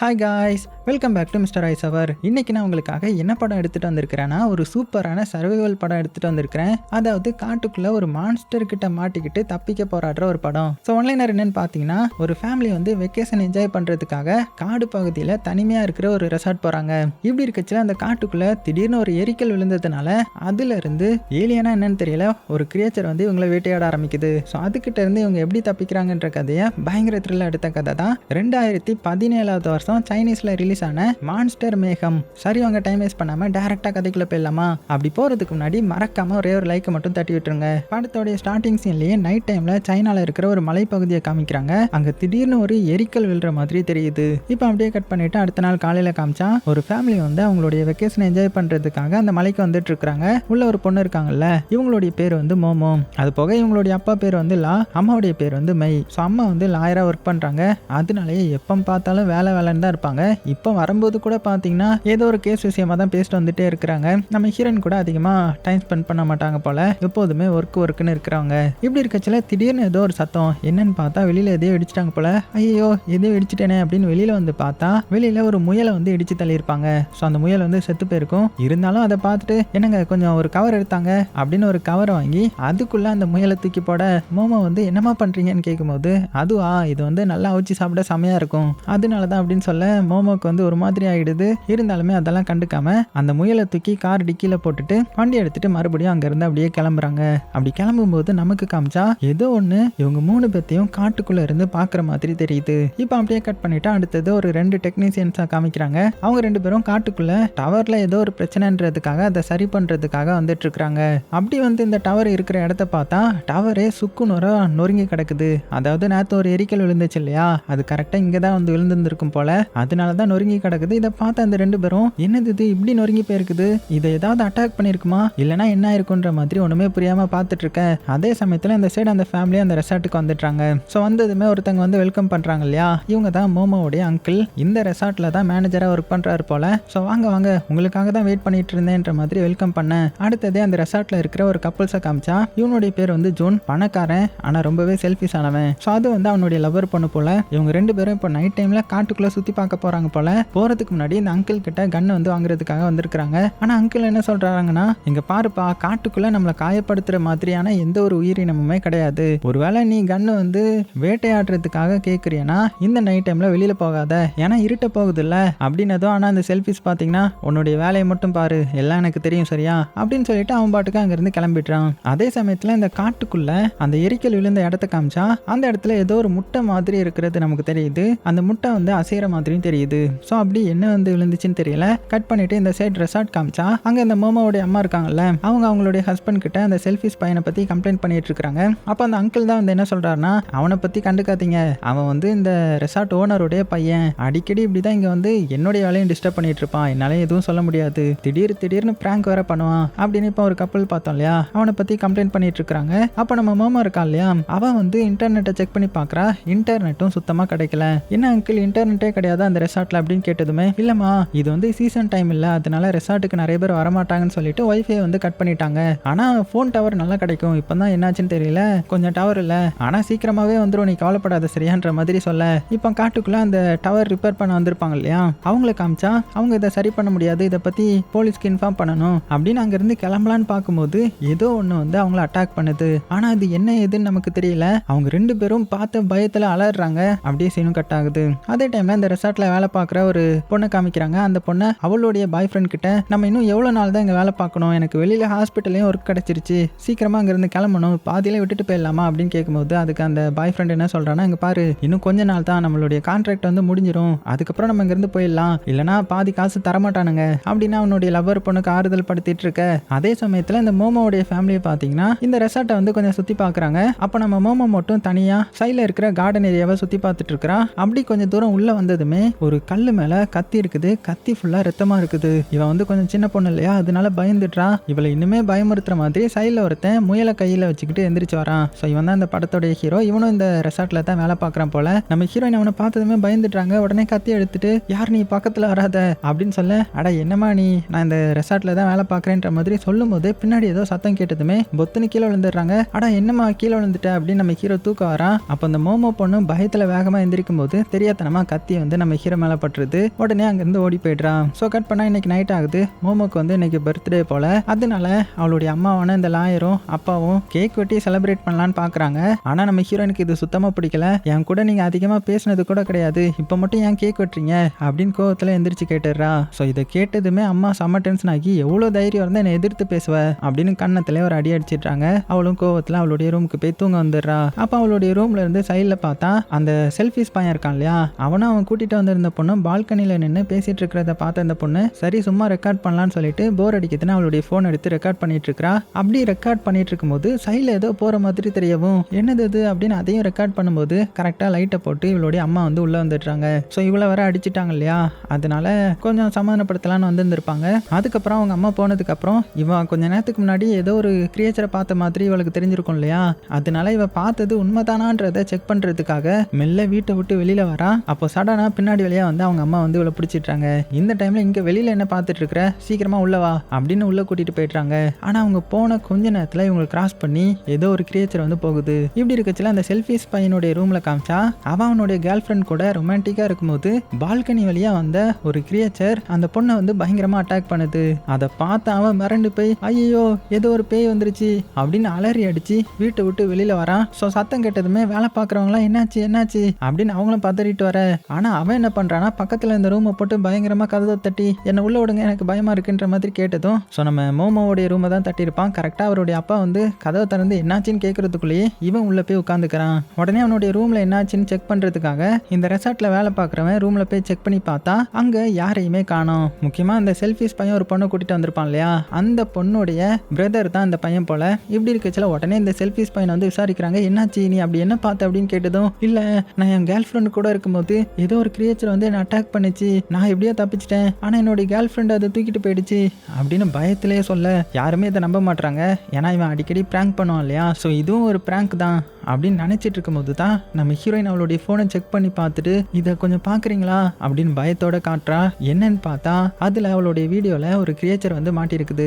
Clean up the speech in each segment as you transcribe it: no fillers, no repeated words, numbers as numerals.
Hi guys, welcome back to mister ice hour. இன்னைக்கு நான் உங்களுக்காக என்ன படம் எடுத்துகிட்டு வந்திருக்கிறேன்னா, ஒரு சூப்பரான சர்வைவல் படம் எடுத்துகிட்டு வந்திருக்கிறேன். அதாவது காட்டுக்குள்ளே ஒரு மான்ஸ்டர் கிட்ட மாட்டிக்கிட்டு தப்பிக்க போராடுற ஒரு படம். ஸோ ஒன்லைனர் என்னன்னு பார்த்தீங்கன்னா, ஒரு ஃபேமிலி வந்து வெக்கேஷன் என்ஜாய் பண்ணுறதுக்காக காடு பகுதியில் தனிமையாக இருக்கிற ஒரு ரெசார்ட் போகிறாங்க. இப்படி இருக்கச்சில் அந்த காட்டுக்குள்ளே திடீர்னு ஒரு எரிக்கல் விழுந்ததுனால அதுலேருந்து ஏலியனா என்னன்னு தெரியல ஒரு கிரியேச்சர் வந்து இவங்களை வேட்டையாட ஆரம்பிக்குது. ஸோ அதுக்கிட்ட இருந்து இவங்க எப்படி தப்பிக்கிறாங்கன்ற கதையை பயங்கர த்ரில் எடுத்த கதை தான் 2017 வருஷம் சைனீஸ்ல ரிலீஸ் ஆன மான்ஸ்டர் மேகம். சரி, அவங்க டைம் வேஸ்ட் பண்ணாம டைரக்டா கதைக்குள்ள போயிடலாமா? அப்படி போறதுக்கு முன்னாடி மறக்காம ஒரே ஒரு லைக் மட்டும் தட்டி விட்டுருங்க. படத்தோடைய ஸ்டார்டிங் சீன்லயே நைட் டைம்ல சைனால இருக்கிற ஒரு மலைப்பகுதியை காமிக்கிறாங்க. அங்க திடீர்னு ஒரு எரிக்கல் விழுற மாதிரி தெரியுது. இப்போ அப்படியே கட் பண்ணிட்டு அடுத்த நாள் காலையில காமிச்சா ஒரு ஃபேமிலி வந்து அவங்களுடைய வெக்கேஷன் என்ஜாய் பண்றதுக்காக அந்த மலைக்கு வந்துட்டு இருக்காங்க. உள்ள ஒரு பொண்ணு இருக்காங்கல்ல, இவங்களுடைய பேர் வந்து மோமோ. அது போக இவங்களுடைய அப்பா பேர் வந்து லா, அம்மாவுடைய பேர் வந்து மை. ஸோ அம்மா வந்து லாயரா ஒர்க் பண்றாங்க. அதனாலேயே எப்போ பார்த்தாலும் வேலை தான் இருப்பாங்க. இப்போ வரும்போது கூட பார்த்தீங்கன்னா ஏதோ ஒரு கேஸ் விஷயமா தான் பேசிட்டு வந்துட்டே இருக்கிறாங்க. நம்ம ஹீரோயின் கூட அதிகமாக டைம் ஸ்பெண்ட் பண்ண மாட்டாங்க போல, எப்போதுமே ஒர்க்குன்னு இருக்கிறாங்க. இப்படி இருக்கச்சில திடீர்னு ஏதோ ஒரு சத்தம். என்னன்னு பார்த்தா வெளியில எதையோ இடிச்சிட்டாங்க போல. ஐயோ எதையோ இடிச்சிட்டேனே அப்படின்னு வெளியில வந்து பார்த்தா வெளியில ஒரு முயலை வந்து இடிச்சு தள்ளியிருப்பாங்க. ஸோ அந்த முயல் வந்து செத்து போயிருக்கும். இருந்தாலும் அதை பார்த்துட்டு என்னங்க கொஞ்சம் ஒரு கவர் எடுத்தாங்க அப்படின்னு ஒரு கவரை வாங்கி அதுக்குள்ள அந்த முயலை தூக்கி போட மோமோ வந்து என்னமா பண்றீங்கன்னு கேட்கும்போது, அதுவா இது வந்து நல்லா அவிச்சு சாப்பிட செமையா இருக்கும், அதனாலதான் அப்படின்னு சொல்ல மோமோக்கு வந்து ஒரு மாதிரி ஆயிடுது. இருந்தாலுமே அதெல்லாம் கண்டுக்காம அந்த முயலை தூக்கி கார் டிக்கில போட்டுட்டு வண்டி எடுத்துட்டு மறுபடியும் அங்கிருந்து அப்படியே கிளம்புறாங்க. அப்படி கிளம்பும்போது நமக்கு காமிச்சா ஏதோ ஒண்ணு இவங்க 3 பேத்தையும் காட்டுக்குள்ள இருந்து பாக்குற மாதிரி தெரியுது. இப்போ அப்படியே கட் பண்ணிட்டா அடுத்தது ஒரு 2 டெக்னீசியன்ஸா காமிக்கிறாங்க. அவங்க 2 பேரும் காட்டுக்குள்ள டவர்ல ஏதோ ஒரு பிரச்சனைன்றதுக்காக அதை சரி பண்றதுக்காக வந்துட்டு இருக்காங்க. அப்படி வந்து இந்த டவர் இருக்கிற இடத்த பார்த்தா டவரே சுக்குநூறா நொறுங்கி கிடக்குது. அதாவது நேற்று ஒரு எரிக்கல் விழுந்துச்சு இல்லையா, அது கரெக்டா இங்கதான் வந்து விழுந்திருக்கும் போல, அதனாலதான் நொறுங்கி கிடக்குது. இதை பார்த்த அந்த 2 பேரும் என்னது இது இப்படி நொறுங்கி போயிருக்குது, இதை ஏதாவது அட்டாக் பண்ணிருக்குமா இல்லைன்னா என்ன இருக்குன்ற மாதிரி ஒண்ணுமே புரியாம பார்த்துட்டு இருக்க. அதே சமயத்துல இந்த சைடு அந்த ஃபேமிலி அந்த ரெசார்ட்டுக்கு வந்துட்டாங்க. ஸோ வந்ததுமே ஒருத்தங்க வந்து வெல்கம் பண்றாங்க இல்லையா, இவங்க தான் மோமோவுடைய அங்கிள். இந்த ரெசார்ட்ல தான் மேனேஜரா ஒர்க் பண்றாரு போல. ஸோ வாங்க வாங்க உங்களுக்காக தான் வெயிட் பண்ணிட்டு இருந்தேன்ற மாதிரி வெல்கம் பண்ண. அடுத்ததே அந்த ரெசார்ட்ல இருக்கிற ஒரு கப்புள்ஸை காமிச்சா இவனுடைய பேர் வந்து ஜோன், பணக்காரன் ஆனா ரொம்பவே செல்ஃபிஷ் ஆனவன். ஸோ அது வந்து அவனுடைய லவர் பொண்ணு போல. இவங்க 2 பேரும் இப்போ நைட் டைம்ல காட்டுக்குள்ள சுத்தி பார்க்க போறாங்க போல. போறதுக்கு முன்னாடி இந்த அங்கிள் கிட்ட கன் வந்து வாங்குறதுக்காக வந்திருக்காங்க. ஆனா அங்கிள் என்ன சொல்றாங்கன்னா, இங்க பாருப்பா, காட்டுக்குள்ள நம்மளை காயப்படுத்துற மாதிரியான எந்த ஒரு உயிரினமுமே கிடையாது. ஒருவேளை நீ கன்னு வந்து வேட்டையாடுறதுக்காக கேட்குறியனா இந்த நைட் டைம்ல வெளியில போகாத, ஏன்னா இருட்ட போகுது இல்ல அப்படின்னதும். ஆனா அந்த செல்ஃபிஸ் பாத்தீங்கன்னா உன்னுடைய வேலையை மட்டும் பாரு, எல்லாம் எனக்கு தெரியும் சரியா அப்படின்னு சொல்லிட்டு அவன் பாட்டுக்கு அங்க இருந்து கிளம்பிடுறான். அதே சமயத்துல இந்த காட்டுக்குள்ள அந்த எரிக்கல் விழுந்த இடத்த காமிச்சா அந்த இடத்துல ஏதோ ஒரு முட்டை மாதிரி இருக்கிறது நமக்கு தெரியுது. அந்த முட்டை வந்து அசைற மாதிரியும் தெரியுது. ஸோ அப்படி என்ன வந்து விழுந்துச்சுன்னு தெரியல. கட் பண்ணிட்டு இந்த சைட் ரெசார்ட் காமிச்சா அங்க இந்த மோமோவுடைய அம்மா இருக்காங்கல்ல, அவங்க அவங்களுடைய ஹஸ்பண்ட் கிட்ட அந்த செல்ஃபிஸ் பையனை பத்தி கம்ப்ளைண்ட் பண்ணிட்டு இருக்காங்க. அப்ப அந்த அங்கிள் தான் வந்து என்ன சொல்றாருன்னா, அவனை பத்தி கண்டுக்காதீங்க, அவன் வந்து இந்த ரெசார்ட் ஓனருடைய பையன், அடிக்கடி இப்படிதான் இங்க வந்து என்னுடைய வேலையும் டிஸ்டர்ப் பண்ணிட்டு இருப்பான், என்னால எதுவும் சொல்ல முடியாது, திடீர்னு பிராங்க் வேற பண்ணுவான் அப்படின்னு. இப்ப ஒரு கப்பல் பார்த்தோம் இல்லையா, அவனை பத்தி கம்ப்ளைண்ட் பண்ணிட்டு இருக்காங்க. அப்ப நம்ம மோமோ இருக்கா இல்லையா, அவன் வந்து இன்டர்நெட்டை செக் பண்ணி பாக்குறா, இன்டர்நெட்டும் சுத்தமா கிடைக்கல. என்ன அங்கிள் இன்டர்நெட்டே கிடையாது அந்த ரெசார்ட்ல அப்படின்னு கேட்டதுமே, இல்லம்மா இது வந்து சீசன் டைம் இல்ல, அதனால ரெசார்ட்டுக்கு நிறைய பேர் வரமாட்டாங்கன்னு சொல்லிட்டு வைஃபை வந்து கட் பண்ணிட்டாங்க. ஆனா போன் டவர் நல்லா கிடைக்கும், இப்பதான் என்னாச்சுன்னு தெரியல, கொஞ்சம் டவர் இல்ல, ஆனா சீக்கிரமாவே வந்துடும், நீ கவலைப்படாத சரியான்ற மாதிரி சொல்ல. இப்போ காட்டுக்குள்ள அந்த டவர் ரிப்பேர் பண்ண வந்திருப்பாங்க இல்லையா, அவங்கள காமிச்சா அவங்க இதை சரி பண்ண முடியாது, இதை பத்தி போலீஸ்க்கு இன்ஃபார்ம் பண்ணணும் அப்படின்னு அங்க இருந்து கிளம்பலான்னு பார்க்கும்போது ஏதோ ஒண்ணு வந்து அவங்கள அட்டாக் பண்ணுது. ஆனா அது என்ன ஏதுன்னு நமக்கு தெரியல. அவங்க 2 பேரும் பார்த்த பயத்துல அலறாங்க. அப்படியே சீனும் கட் ஆகுது. அதே டைம்ல இந்த ரெசார்ட்ல வேலை பார்க்குற ஒரு பொண்ணை காமிக்கிறாங்க. அந்த பொண்ணை அவளுடைய பாய் ஃப்ரெண்ட் கிட்ட, நம்ம இன்னும் எவ்வளவு நாள் தான் இங்க வேலை பார்க்கணும், எனக்கு வெளியில ஹாஸ்பிட்டலையும் ஒர்க் கிடைச்சிருச்சு, சீக்கிரமா அங்க இருந்து கிளம்பணும், பாதியில விட்டுட்டு போயிடலாமா அப்படின்னு கேட்கும்போது அதுக்கு அந்த பாய் ஃப்ரெண்ட் என்ன சொல்றான்னா, இங்க பாரு இன்னும் கொஞ்ச நாள் தான் நம்மளுடைய கான்ட்ராக்ட் வந்து முடிஞ்சிடும், அதுக்கப்புறம் நம்ம இங்க இருந்து போயிடலாம், இல்லனா பாதி காசு தரமாட்டானுங்க அப்படின்னு அவனுடைய லவர் பொண்ணுக்கு ஆறுதல் படுத்திட்டு இருக்க. அதே சமயத்துல இந்த மோமோவுடைய ஃபேமிலியை பாத்தீங்கன்னா இந்த ரெசார்ட்டை வந்து கொஞ்சம் சுத்தி பாக்குறாங்க. அப்ப நம்ம மோமோ மட்டும் தனியா சைட்ல இருக்கிற கார்டன் ஏரியாவை சுத்தி பார்த்துட்டு இருக்கா. அப்படி கொஞ்சம் தூரம் உள்ள வந்ததுமே ஒரு கல்லு மேல கத்தி இருக்குது, கத்தி ஃபுல்லா ரத்தமா இருக்குது. இவன் வந்து கொஞ்சம் சின்ன பொண்ணு இல்லையா, அதனால பயந்துட்டா. இவளை இன்னுமே பயமுறுத்துற மாதிரி சைட்ல ஒருத்தன் முயலை கையில வச்சுக்கிட்டு எந்திரிச்சு வரான். ஸோ இவன் தான் இந்த படத்தோடைய ஹீரோ. இவனும் இந்த ரெசார்ட்ல தான் வேலை பார்க்கறான் போல. நம்ம ஹீரோயின் அவனை பார்த்ததுமே பயந்துட்டாங்க. உடனே கத்தி எடுத்துட்டு, யார் நீ பக்கத்துல வராத அப்படின்னு சொல்ல, அட என்னமா நீ, நான் இந்த ரெசார்ட்ல தான் வேலை பார்க்கறேன்ற மாதிரி சொல்லும் போது பின்னாடி ஏதோ சத்தம் கேட்டதுமே பொத்துன்னு கீழே விழுந்துடுறாங்க. அடா என்னமா கீழே விழுந்துட்ட அப்படின்னு நம்ம ஹீரோ தூக்க வரான். அப்போ அந்த மோமோ பொண்ணு பயத்துல வேகமா எந்திரிக்கும் போது தெரியாதனமா கத்தி வந்து நம்ம ஹீரோ மேலே பட்டுருது. உடனே அங்கேருந்து ஓடி போயிடுறான். ஸோ கட் பண்ணால் இன்னைக்கு நைட் ஆகுது. மோமோக்கு வந்து இன்னைக்கு பர்த்டே போல. அதனால அவளுடைய அம்மாவான இந்த லாயரும் அப்பாவும் கேக் வெட்டி செலிப்ரேட் பண்ணலான்னு பார்க்குறாங்க. ஆனால் நம்ம ஹீரோனுக்கு இது சுத்தமாக பிடிக்கல. என் கூட நீங்கள் அதிகமாக பேசினது கூட கிடையாது, இப்போ மட்டும் ஏன் கேக் வெட்டுறீங்க அப்படின்னு கோவத்தில் எந்திரிச்சு கேட்டுடுறா. ஸோ இதை கேட்டதுமே அம்மா செம்ம டென்ஷன் ஆகி எவ்வளோ தைரியம் இருந்தால் என்னை எதிர்த்து பேசுவ அப்படின்னு கண்ணத்திலே ஒரு அடி அடிச்சிட்றாங்க. அவளும் கோவத்தில் அவளுடைய ரூமுக்கு போய் தூங்க வந்துடுறா. அப்போ அவளுடைய ரூம்ல இருந்து சைடில் பார்த்தா அந்த செல்ஃபிஸ் பையன் இருக்கான் இல்லையா, அவனும் அவன் கூட்டிட்டு வந்திருந்த பொண்ணு பால்கனியில் நின்று பேசிட்டு இருக்கிறத பார்த்த அந்த பொண்ணு சரி சும்மா ரெக்கார்ட் பண்ணலான்னு சொல்லிட்டு போர் அடிக்குதுன்னு அவளுடைய ஃபோன் எடுத்து ரெக்கார்ட் பண்ணிட்டு இருக்கா. அப்படி ரெக்கார்ட் பண்ணிட்டு இருக்கும்போது சைடில் ஏதோ போற மாதிரி தெரியவும் என்னது இது அப்படின்னு அதையும் ரெக்கார்ட் பண்ணும்போது கரெக்டாக லைட்டை போட்டு இவளுடைய அம்மா வந்து உள்ள வந்துடுறாங்க. ஸோ இவ்வளோ வர அடிச்சிட்டாங்க இல்லையா, அதனால கொஞ்சம் சமாதானப்படுத்தலான்னு வந்திருந்திருப்பாங்க. அதுக்கப்புறம் அவங்க அம்மா போனதுக்கு அப்புறம் இவன் கொஞ்ச நேரத்துக்கு முன்னாடி ஏதோ ஒரு கிரியேச்சரை பார்த்த மாதிரி இவளுக்கு தெரிஞ்சிருக்கும் இல்லையா, அதனால இவ பார்த்தது உண்மைதானான்றதை செக் பண்றதுக்காக மெல்ல வீட்டை விட்டு வெளியில வரா. அப்போ சடனா பின்னாடி வழியா வந்து அவங்க அம்மா வந்து இவளை பிடிச்சிட்டாங்க. இந்த டைம்ல இங்க வெளியில என்ன பார்த்துட்டு இருக்கிற, சீக்கிரமா உள்ள வா அப்படின்னு உள்ள கூட்டிட்டு போயிடுறாங்க. ஆனா அவங்க போன கொஞ்ச நேரத்துல இவங்க கிராஸ் பண்ணி ஏதோ ஒரு கிரியேச்சர் வந்து போகுது. இப்படி இருக்கச்சுல அந்த செல்ஃபிஸ் பையனுடைய ரூம்ல காமிச்சா அவனுடைய கேர்ள் ஃப்ரெண்ட் கூட ரொமான்டிக்கா இருக்கும்போது பால்கனி வழியா வந்த ஒரு கிரியேச்சர் அந்த பொண்ணை வந்து பயங்கரமா அட்டாக் பண்ணுது. அதை பார்த்து அவன் மிரண்டு போய் ஐயோ ஏதோ ஒரு பேய் வந்துருச்சு அப்படின்னு அலறி அடிச்சு வீட்டை விட்டு வெளியில வரான். ஸோ சத்தம் கேட்டதுமே வேலை பார்க்குறவங்களாம் என்னாச்சு என்னாச்சு அப்படின்னு அவங்களும் பதறிட்டு வர. ஆனா அவன் என்ன பண்றானா பக்கத்துல இந்த ரூமை போட்டு பயங்கரமா கதவை தட்டி என்ன உள்ள விடுங்க எனக்கு பயமா இருக்குன்ற மாதிரி கேட்டதும் ஸோ நம்ம மோமோவுடைய ரூமை தான் தட்டியிருப்பான். கரெக்டா அவருடைய அப்பா வந்து கதவை திறந்து என்னாச்சுன்னு கேட்கறதுக்குள்ளேயே இவன் உள்ள போய் உட்காந்துக்கிறான். உடனே அவனுடைய ரூம்ல என்னாச்சுன்னு செக் பண்றதுக்காக இந்த ரெசார்ட்ல வேலை பார்க்குறவன் ரூம்ல போய் செக் பண்ணி பார்த்தா அங்க யாரையுமே காணோம். முக்கியமா இந்த செல்ஃபிஸ் பையன் ஒரு பொண்ணை கூட்டிட்டு வந்திருப்பான் இல்லையா, அந்த பொண்ணுடைய பிரதர் தான் இந்த பையன் போல. இப்படி இருக்கச்சுல உடனே இந்த செல்ஃபிஸ் பையனை வந்து விசாரிக்கிறாங்க. என்னாச்சு நீ அப்படி என்ன பார்த்த அப்படின்னு கேட்டதும் இல்ல நான் என் கேர்ள் ஃப்ரெண்டு கூட இருக்கும்போது ஏதோ ஒரு கிரியேச்சர் வந்து என்ன அட்டாக் பண்ணிச்சு, நான் எப்படியோ தப்பிச்சிட்டேன், ஆனா என்னோட கேர்ள் ஃப்ரெண்ட் அதை தூக்கிட்டு போயிடுச்சு அப்படின்னு பயத்திலேயே சொல்ல யாருமே இதை நம்ப மாட்டாங்க. ஏன்னா இவன் அடிக்கடி பிராங்க் பண்ணுவான் இல்லையா, ஸோ இதுவும் ஒரு பிராங்க் தான் அப்படின்னு நினைச்சிட்டு இருக்கும்போது தான் நம்ம ஹீரோயின் அவளுடைய போனை செக் பண்ணி பார்த்துட்டு இதை கொஞ்சம் பாக்குறீங்களா அப்படின்னு பயத்தோட காட்டுறா. என்னன்னு பார்த்தா அதுல அவளுடைய வீடியோல ஒரு கிரியேச்சர் வந்து மாட்டிருக்குது.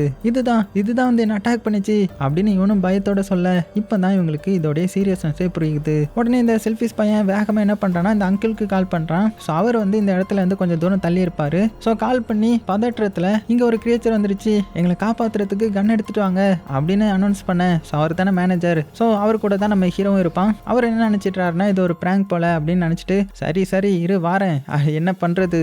இதுதான் வந்து என்ன அட்டாக் பண்ணிச்சு அப்படின்னு இவனும் பயத்தோட சொல்ல இப்பதான் இவங்களுக்கு இதோடைய சீரியஸ்னஸே புரியுது. உடனே இந்த செல்ஃபிஸ் பையன் வேகமா என்ன பண்றான்னா இந்த அங்கிளுக்கு கால் பண்றான். ஸோ அவர் வந்து இந்த இடத்துல இருந்து கொஞ்சம் தூரம் தள்ளி இருப்பாரு. ஸோ கால் பண்ணி பதற்றத்துல இங்க ஒரு கிரியேச்சர் வந்துருச்சு, எங்களை காப்பாத்துறதுக்கு கன் எடுத்துட்டு வாங்க அப்படின்னு அனௌன்ஸ் பண்ண. ஸோ அவர் தானே மேனேஜர். ஸோ அவர் கூட தான் நம்ம ஹீரோவும் இருப்பான். அவர் என்ன நினைச்சிட்டாருன்னா இது ஒரு பிராங்க் போல அப்படின்னு நினைச்சிட்டு சரி இரு வாரேன், என்ன பண்றது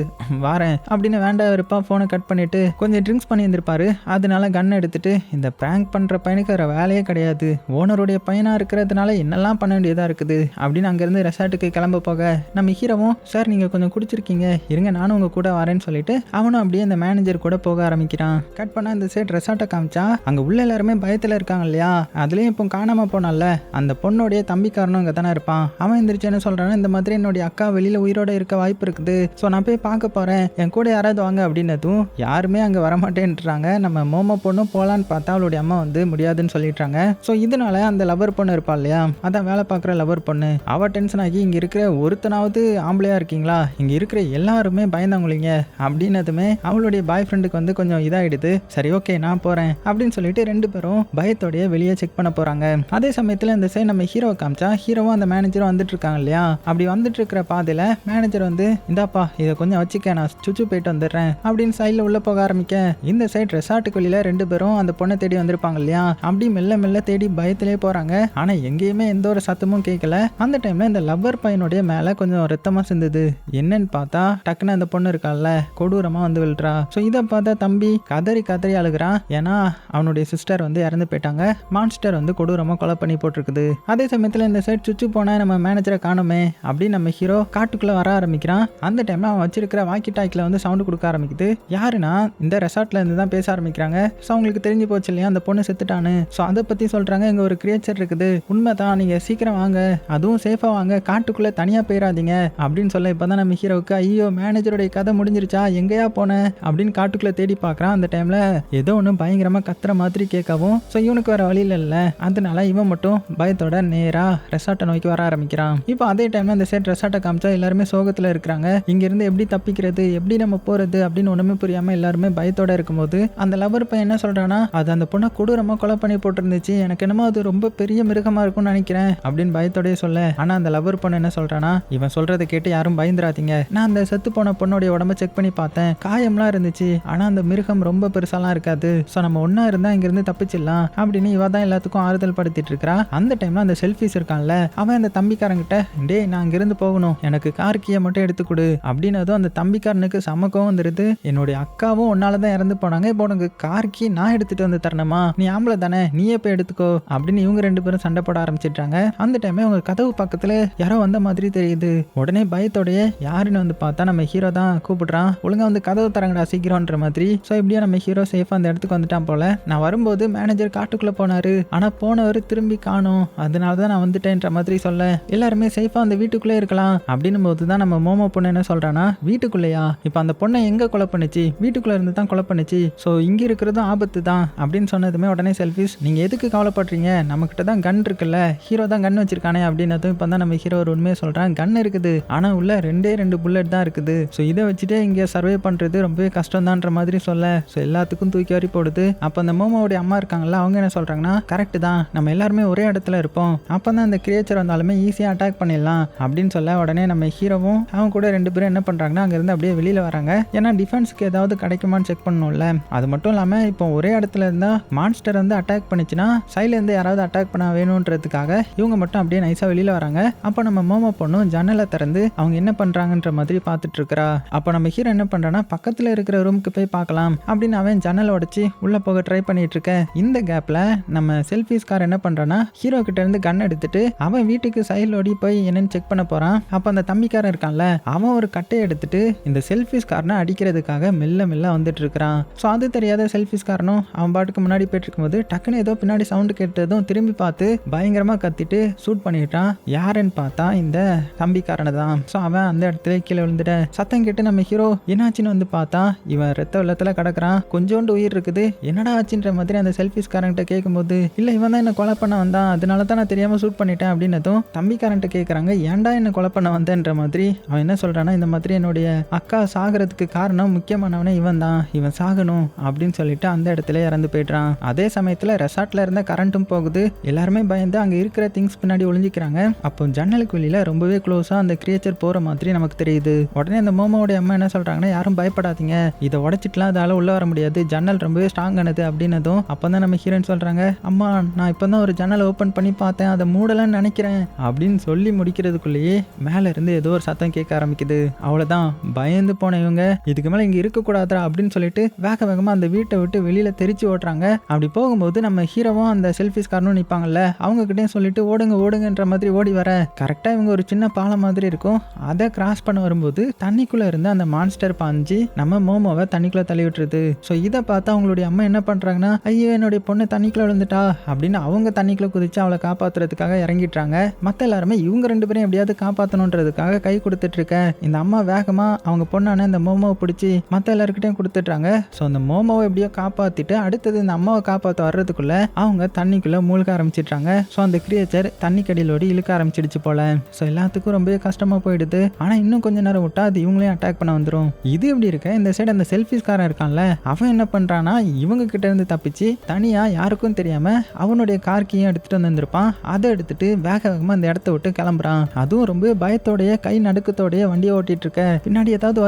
வாரேன் அப்படின்னு வேண்டாம் இருப்பா. போனை கட் பண்ணிட்டு கொஞ்சம் ட்ரிங்க்ஸ் பண்ணி இருந்திருப்பாரு. அதனால கன் எடுத்துட்டு இந்த பிராங்க் பண்ற பையனுக்கு வேற வேலையே கிடையாது, ஓனருடைய பையனா இருக்கிறதுனால என்னெல்லாம் பண்ண வேண்டியதா இருக்குது அப்படின்னு அங்கிருந்து ரெசார்ட்டுக்கு கிளம்ப போக நம்ம ஹீரோவும் சார் நீங்க கொஞ்சம் குடிச்சிருக்கீங்க இருங்க நானும் உங்க கூட வரேன்னு சொல்லிட்டு அவனும் அப்படியே அந்த மேனேஜர் கூட போக ஆரம்பிக்கிறான். கட் பண்ணா இந்த சைட் ரெசார்ட்டை காமிச்சா அங்க உள்ள எல்லாருமே பயத்துல இருக்காங்க இல்லையா, அதுலயும் இப்போ காணாம போனால அந்த பொண்ணுடைய தம்பிக்காரனும் இங்க தானே இருப்பான். அவன் எந்திரிச்சு என்ன சொல்றான்னா இந்த மாதிரி என்னுடைய அக்கா வெளியில உயிரோட இருக்க வாய்ப்பு இருக்குது, ஸோ நான் போய் பார்க்க போறேன், என் கூட யாராவது வாங்க அப்படின்னதும் யாருமே அங்க வரமாட்டேன்றாங்க. நம்ம மோமோ பொண்ணும் போலான்னு பார்த்தா அவளுடைய அம்மா வந்து முடியாதுன்னு சொல்லிட்டாங்க. ஸோ இதனால அந்த லவர் பொண்ணு இருப்பா இல்லையா, அதான் வேலை பார்க்குற லவர் பொண்ணு, அவ டென்ஷன் ஆகி இங்க இருக்கிற ஒருத்தனாவது ஆம்பளையா இருக்கீங்களா, இங்க இருக்கிற எல்லாருமே பயந்தாங்குளிங்க அப்படின்னதுமே அவளுடைய பாய் ஃப்ரெண்டுக்கு வந்து கொஞ்சம் இதாயிடுது. சரி ஓகே நான் போறேன் அப்படின்னு சொல்லிட்டு ரெண்டு பேரும் பயத்தோடைய வெளியே செக் பண்ண போறாங்க. அதே சமயத்துல இந்த சைடு நம்ம ஹீரோவை காமிச்சா ஹீரோவும் அந்த மேனேஜரும் வந்துட்டு இருக்காங்க இல்லையா, அப்படி வந்துட்டு இருக்கிற பாதையில மேனேஜர் வந்து இந்தாப்பா இதை கொஞ்சம் வச்சுக்க நான் சுச்சு போயிட்டு வந்துடுறேன் அப்படின்னு சைட்ல உள்ள போக ஆரம்பிக்க இந்த சைட் ரெசார்ட்டுக்கு வெளியில ரெண்டு பேரும் அந்த பொண்ணை தேடி வந்திருப்பாங்க இல்லையா, அப்படி மெல்ல தேடி பயத்திலே போறாங்க. ஆனா எங்கேயுமே எந்த ஒரு சத்தமும் கேட்கல. அந்த டைம்ல இந்த லவ்வர் பையனுடைய மேல கொஞ்சம் ரத்தமா சிந்துது. என்னன்னு பார்த்தா டக்குன்னு அந்த பொண்ணு இருக்கால கொடூரமா வந்து விழுறா. ஸோ இதை பார்த்தா தம்பி கதறி அழுகிறான். ஏன்னா அவனுடைய சிஸ்டர் வந்து இறந்து போயிட்டாங்க, மான்ஸ்டர் வந்து கொடூரமா கொலை பண்ணி போட்டிருக்குது. அதே சமயத்துல இந்த சைட் சுச்சு போன நம்ம மேனேஜரை காணுமே அப்படின்னு நம்ம ஹீரோ காட்டுக்குள்ள வர ஆரம்பிக்கிறான். அந்த டைம்ல அவன் வச்சிருக்கிற வாக்கி டாக்கில வந்து சவுண்ட் கொடுக்க ஆரம்பிக்குது. யாருன்னா இந்த ரெசார்ட்ல இருந்து தான் பேச ஆரம்பிக்கிறாங்க. ஸோ அவங்களுக்கு தெரிஞ்சு போச்சு இல்லையா அந்த பொண்ணு செத்துட்டான்னு. ஸோ அதை பத்தி சொல்றாங்க, இங்க ஒரு கிரியேச்சர் இருக்குது, உண்மைதான் நீங்க சீக்கிரம் வாங்க, அதுவும் சேஃபா வாங்க, காட்டுக்குள்ள தனியா போயிடாதீங்க அப்படின்னு சொல்ல இப்பதான் நம்ம ஹீரோவுக்கு ஐயோ மேனேஜருடைய கதை முடிஞ்சிருச்சா எங்கேயா போன அப்படின்னு காட்டுக்குள்ள தேடி பார்க்கறான். அந்த டைம்ல ஏதோ ஒன்று பயங்கரமா கத்துற மாதிரி கேட்கவும் ஸோ இவனுக்கு வேற வழியில இல்லை, அதனால இவன் மட்டும் பயத்தோட நேரா நேரா ரெசார்ட்டை நோக்கி வர ஆரம்பிக்கிறான். இப்போ அதே டைம்ல அந்த சைட் ரெசார்ட்டை காமிச்சா எல்லாருமே சோகத்துல இருக்கிறாங்க. இங்க இருந்து எப்படி தப்பிக்கிறது, எப்படி நம்ம போறது அப்படின்னு ஒண்ணுமே புரியாம எல்லாருமே பயத்தோட இருக்கும்போது அந்த லவர் பையன் என்ன சொல்றானா, அது அந்த பொண்ணை கொடூரமா கொலை பண்ணி போட்டிருந்துச்சு, எனக்கு என்னமோ அது ரொம்ப பெரிய மிருகமா இருக்கும்னு நினைக்கிறேன் அப்படின்னு பயத்தோடய சொல்ல, ஆனா அந்த லவர் பொண்ணு என்ன சொல்றானா, இவன் சொல்றதை கேட்டு யாரும் பயந்துராதீங்க, நான் அந்த செத்து போன பொண்ணுடைய உடம்ப செக் பண்ணி பார்த்தேன், காயம்லாம் இருந்துச்சு, ஆனா அந்த மிருகம் ரொம்ப பெருசாலாம் இருக்காது, சோ நம்ம ஒன்னா இருந்தா இங்க இருந்து தப்பிச்சிடலாம் அப்படின்னு இவ தான் எல்லாத்துக்கும் ஆறுதல் படுத்திட்டு இருக்கா. அந்த டைம்ல அந்த செல்ஃபிஸ் இருக்கான்ல, அவன் அந்த தம்பிக்காரங்கிட்ட, டே நான் அங்க இருந்து போகணும், எனக்கு கார் கீயை மட்டும் எடுத்து கொடு அப்படின்னதும் அந்த தம்பிக்காரனுக்கு சமக்கம் வந்துருது. என்னுடைய அக்காவும் ஒன்னாலதான் இறந்து போனாங்க, இப்போ உனக்கு கார் கீ நான் எடுத்துட்டு வந்து தரணுமா, நீ ஆம்பளை தானே, நீயே போய் எடுத்துக்கோ அப்படின்னு இவங்க ரெண்டு பேரும் சண்டை போட ஆரம்பிச்சிட்டாங்க. அந்த டைமே உங்க கதவு பக்கத்துல யாரோ வந்த மாதிரி தெரியுது. உடனே பயத்தோடய யாருன்னு வந்து பார்த்தா நம்ம ஹீரோ தான் கூப்பிடுறான். ஒழுங்கா வந்து கதவு தரங்கடா சீக்கிரம்ன்ற மாதிரி. ஸோ இப்படியே நம்ம ஹீரோ சேஃபா அந்த இடத்துக்கு வந்துட்டான் போல. நான் வரும்போது மேனேஜர் காட்டுக்குள்ள போனாரு, ஆனா போனவர் திரும்பி காணோம், அதனாலதான் நான் வந்துட்டேன்ற மாதிரி சொல்ல, எல்லாருமே சேஃபா அந்த வீட்டுக்குள்ளே இருக்கலாம் அப்படின்னும் போதுதான் நம்ம மோமோ பொண்ணு என்ன சொல்றானா, வீட்டுக்குள்ளையா, இப்ப அந்த பொண்ணை எங்க கொலை பண்ணுச்சு, வீட்டுக்குள்ள இருந்து தான் கொலை பண்ணுச்சு, ஸோ இங்க இருக்கிறதும் ஆபத்து தான் அப்படின்னு சொன்னதுமே உடனே செல்ஃபிஸ், நீங்க எதுக்கு கவலைப்படுறீங்க, நம்ம கிட்ட தான் கன் இருக்குல்ல, ஹீரோ தான் கன் வச்சிருக்கானே அப்படின்னதும் இப்போ தான் நம்ம ஹீரோ ஒரு உண்மையை சொல்றான், கன் இருக்குது ஆனா உள்ள 2 புல்லட் தான் இருக்குது, ஸோ இதை வச்சுட்டு இங்க சர்வே பண்றது ரொம்பவே கஷ்டம் தான்ற மாதிரி சொல்ல, ஸோ எல்லாத்துக்கும் தூக்கி வாரி போடுது. அப்போ அந்த மோமோடைய அம்மா இருக்காங்கல்ல, அவங்க என்ன சொல்றாங்கன்னா, கரெக்ட் தான், நம்ம எல்லாருமே ஒரே இடத்துல இருப்போம், அப்பதான் அந்த கிரியேச்சர் வந்தாலுமே ஈஸியா அட்டாக் பண்ணிடலாம் அப்படின்னு சொல்ல, உடனே நம்ம ஹீரோவும் அவங்க கூட 2 பேரும் என்ன பண்றாங்கன்னா அங்க இருந்து அப்படியே வெளியில வராங்க. ஏன்னா டிஃபென்ஸ்க்கு ஏதாவது கிடைக்குமான்னு செக் பண்ணணும்ல. அது மட்டும் இல்லாம இப்போ ஒரே இடத்துல இருந்தா மான்ஸ்டர் வந்து அட்டாக் பண்ணிச்சுன்னா சைட்ல இருந்து யாராவது அட்டாக் பண்ண வேணும்ன்றதுக்காக இவங்க மட்டும் அப்படியே நைஸா வெளியில வராங்க. அப்போ நம்ம மோமோ பொண்ணும் ஜன்னலை திறந்து அவங்க என்ன பண்றாங்கன்ற மாதிரி பார்த்துட்டு இருக்கா. அப்போ நம்ம ஹீரோ என்ன பண்றானா, பக்கத்துல இருக்கிற ரூமுக்கு போய் பார்க்கலாம் அப்படின்னு அவன் ஜன்னலை உடைச்சு உள்ள போக ட்ரை பண்ணிட்டு இருக்க. இந்த கேப்ல நம்ம செல்ஃபிஸ் கார் என்ன பண்றானா, ஹீரோ கிட்ட இருந்து கன் எடுத்துட்டு அவன் வீட்டுக்கு சைடில் ஓடி போய் என்னன்னு செக் பண்ண போறான். அப்போ அந்த தம்பிக்காரன் இருக்கான்ல, அவன் ஒரு கட்டையை எடுத்துட்டு இந்த செல்ஃபிஸ் காரனை அடிக்கிறதுக்காக மெல்ல மெல்ல வந்துட்டு இருக்கிறான். ஸோ அது தெரியாத செல்ஃபிஸ் காரனும் அவன் பாட்டுக்கு முன்னாடி போயிட்டு இருக்கும்போது டக்குன்னு ஏதோ பின்னாடி சவுண்டு கேட்டதும் திரும்பி பார்த்து பயங்கரமா கத்திட்டு ஷூட் பண்ணிட்டான். யாருன்னு பார்த்தா இந்த தம்பிக்காரனை தான். ஸோ அவன் அந்த இடத்துல கீழே விழுந்துட்ட. சத்தம் கேட்டு நம்ம ஹீரோ என்னாச்சுன்னு வந்து பார்த்தா இவன் ரத்த வெள்ளத்துல கிடக்குறான், கொஞ்சோண்டு உயிர் இருக்குது, என்னடா ஆச்சுன்ற மாதிரி அந்த செல்ஃபிஸ் காரன்கிட்ட கேட்கும்போது, இல்ல இவன் தான் என்ன கொலை பண்ண வந்தான், அதனால தான் நான் தெரியாம ஷூட் பண்ணிட்டேன் அப்படின்னதும் தம்பிக்காரன்ட்ட கேட்கறாங்க, ஏன்டா என்ன கொலை பண்ண வந்தேன்ற மாதிரி. அவன் என்ன சொல்றானா, இந்த மாதிரி என்னுடைய அக்கா சாகிறதுக்கு காரணம் முக்கியமானவனே இவன் தான், இவன் சாகணும் அப்படின்னு சொல்லிட்டு அந்த இடத்துல இறந்து போயிடுறான். அதே சமயத்துல ரெசார்ட்ல இருந்த கரண்ட்டும் போகுது. எல்லாருமே பயந்து அங்க இருக்கிற திங்ஸ் பின்னாடி ஒளிஞ்சிக்கிறாங்க. அப்போ ஜன்னலுக்கு வெளியில ரொம்பவே க்ளோஸா அந்த கிரியேச்சர் போற மாதிரி நமக்கு தெரியுது. உடனே அந்த மோமோடைய அம்மா என்ன சொல்றாங்கன்னா, யாரும் பயப்படாதீங்க, இதை உடைச்சிட்டுலாம் அதால உள்ள வர முடியாது, ஜன்னல் ரொம்பவே ஸ்ட்ராங் ஆனது அப்படின்னதும் அப்பதான் நம்ம ஹீரோன்னு சொல்றாங்க, அம்மா நான் இப்பதான் ஒரு ஜன்னல் ஓபன் பண்ணி பார்த்தேன், அதை மூடலன்னு நினைக்கிறேன் அப்படின்னு சொல்லி முடிக்கிறதுக்குள்ளேயே மேல இருந்து ஏதோ ஒரு சத்தம் கேட்க ஆரம்பிக்குது. அவ்வளவுதான், பயந்து போன இவங்க இதுக்கு மேல இங்க இருக்க கூடாதா அப்படின்னு சொல்லிட்டு வேக வேகமா அந்த வீட்டை விட்டு வெளியில தெரிச்சு ஓட்டுறாங்க. அப்படி போகும்போது நம்ம ஹீரோவும் அந்த செல்ஃபிஸ் காரனும் நிப்பாங்கல்ல, அவங்க கிட்டே சொல்லிட்டு ஓடுங்க ஓடுங்கன்ற மாதிரி ஓடி வர கரெக்டா இவங்க ஒரு சின்ன பாலம் மாதிரி இருக்கும், அதை கிராஸ் பண்ண வரும்போது தண்ணிக்குள்ள இருந்து அந்த மான்ஸ்டர் பாஞ்சு நம்ம மோமோவை தண்ணிக்குள்ள தள்ளி விட்டுருது. ஸோ இதை பார்த்து அவங்களுடைய அம்மா என்ன பண்றாங்கன்னா, ஐயோ என்னுடைய பொண்ணு தண்ணிக்குள்ள விழுந்துட்டா அப்படின்னு அவங்க தண்ணிக்குள்ள குதிச்சு அவளை காப்பாத்துறதுக்காக இறங்கிட்டாங்க. மத்த எல்லாருமே இவங்க 2 பேரும் எப்படியாவது காப்பாற்றணுன்றதுக்காக கை கொடுத்துட்டு இருக்க இந்த அம்மா வேகமா அவங்க பொண்ணான இந்த மோமோவை பிடிச்சி மற்ற எல்லாருக்கிட்டையும் கொடுத்துட்றாங்க. ஸோ அந்த மோமோவை எப்படியோ காப்பாத்திட்டு அடுத்தது இந்த அம்மாவை காப்பாற்ற வர்றதுக்குள்ள அவங்க தண்ணிக்குள்ள மூழ்க ஆரம்பிச்சிட்டாங்க. ஸோ அந்த கிரியேச்சர் தண்ணி கடியிலோடி இழுக்க ஆரம்பிச்சிடுச்சு போல. ஸோ எல்லாத்துக்கும் ரொம்பவே கஷ்டமா போயிடுது. ஆனா இன்னும் கொஞ்ச நேரம் விட்டா அது இவங்களையும் அட்டாக் பண்ண வந்துடும். இது எப்படி இருக்க, இந்த சைடு அந்த செல்ஃபிஸ்காரன் இருக்கான்ல, அவன் என்ன பண்றானா, இவங்க கிட்ட இருந்து தப்பிச்சு தனியா யாருக்கும் தெரியாம அவனுடைய கார் கீயும் எடுத்துட்டு வந்திருப்பான். அதை எடுத்துட்டு வேக வேகமா அந்த இடத்த விட்டு கிளம்புறான். அதுவும் ரொம்ப பயத்தோடைய கை நடுக்கத்தோடைய வண்டியை ஓட்டிட்டு இருக்க. பின்னாடி ஏதாவது